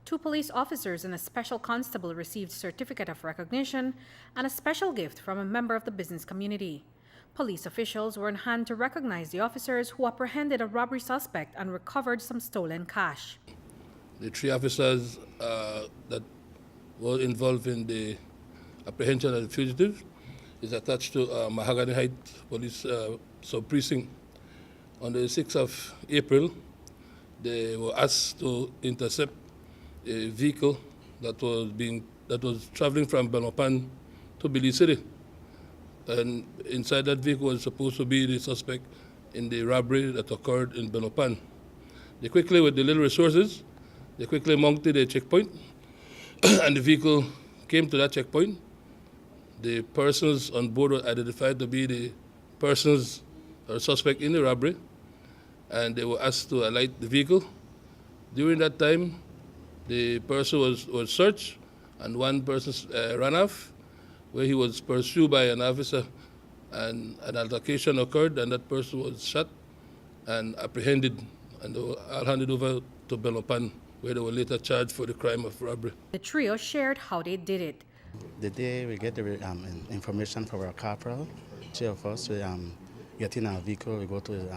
2 police officers and a special constable received certificate of recognition and a special gift from a member of the business community. Police officials were on hand to recognize the officers who apprehended a robbery suspect and recovered some stolen cash. The 3 officers that were involved in the apprehension of the fugitive is attached to Mahogany Heights Police Sub-Precinct. On the 6th of April, they were asked to intercept a vehicle that was traveling from Belmopan to Belize City. And inside that vehicle was supposed to be the suspect in the robbery that occurred in Belmopan. They quickly, with the little resources, they quickly mounted a checkpoint, and the vehicle came to that checkpoint. The persons on board were identified to be the persons or suspect in the robbery, and they were asked to alight the vehicle. During that time, the person was searched, and one person ran off, where he was pursued by an officer, and an altercation occurred, and that person was shot and apprehended, and they were all handed over to Belmopan, where they were later charged for the crime of robbery. The trio shared how they did it. The day we get the information from our corporal, 3 of us, we get in our vehicle, we go to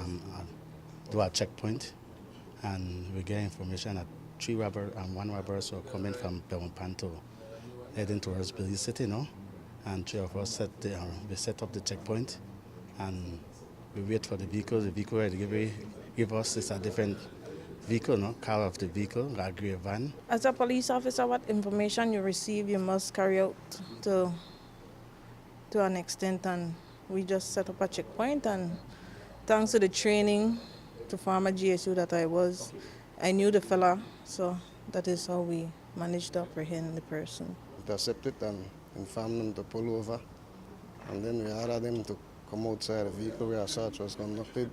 do our checkpoint, and we get information that 3 robbers and 1 robbers were coming from Belmopan heading towards Belize City, and 3 of us we set up the checkpoint, and we wait for the vehicle. The vehicle ready give us is a different vehicle, car of the vehicle, a grey van. As a police officer, what information you receive, you must carry out to an extent, and we just set up a checkpoint, and thanks to the training to former GSU that I knew the fella, so that is how we managed to apprehend the person. Intercept it and inform them to pull over, and then we ordered them to come outside the vehicle where a search was conducted,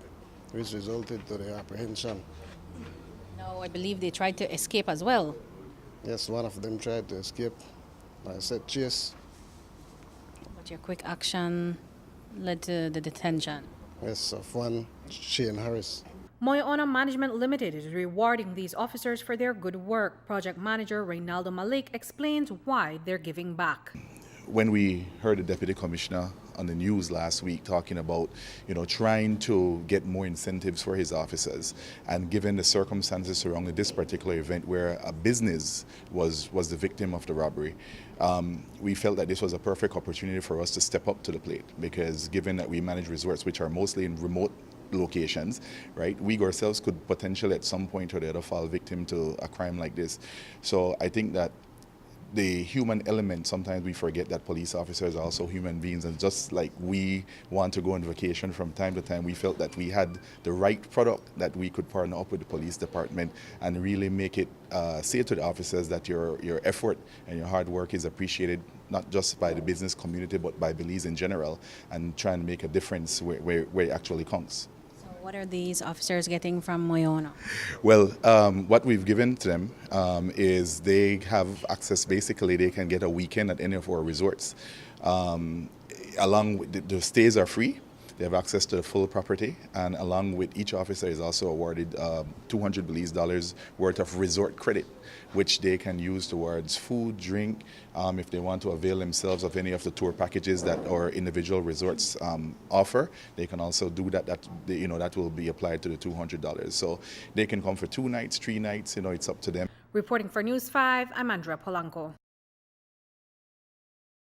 which resulted to the apprehension. Now, I believe they tried to escape as well. Yes, one of them tried to escape. I said chase. But your quick action led to the detention. Yes, of one, Shane Harris. Muy'Ono Management Limited is rewarding these officers for their good work. Project manager Reynaldo Malik explains why they're giving back. When we heard the Deputy Commissioner on the news last week talking about, trying to get more incentives for his officers, and given the circumstances surrounding this particular event where a business was the victim of the robbery, we felt that this was a perfect opportunity for us to step up to the plate, because given that we manage resorts which are mostly in remote locations, right, we ourselves could potentially at some point or the other fall victim to a crime like this. So I think that the human element, sometimes we forget that police officers are also human beings, and just like we want to go on vacation from time to time, we felt that we had the right product that we could partner up with the police department and really make it say to the officers that your effort and your hard work is appreciated, not just by the business community but by Belize in general, and try and make a difference where it actually counts. What are these officers getting from Muy'Ono? Well, what we've given to them is they have access, basically they can get a weekend at any of our resorts. Along with the stays are free. They have access to the full property, and along with each officer is also awarded $200 Belize worth of resort credit, which they can use towards food, drink, if they want to avail themselves of any of the tour packages that our individual resorts offer. They can also do that. That will be applied to the $200. So they can come for 2 nights, 3 nights. It's up to them. Reporting for News 5, I'm Andrea Polanco.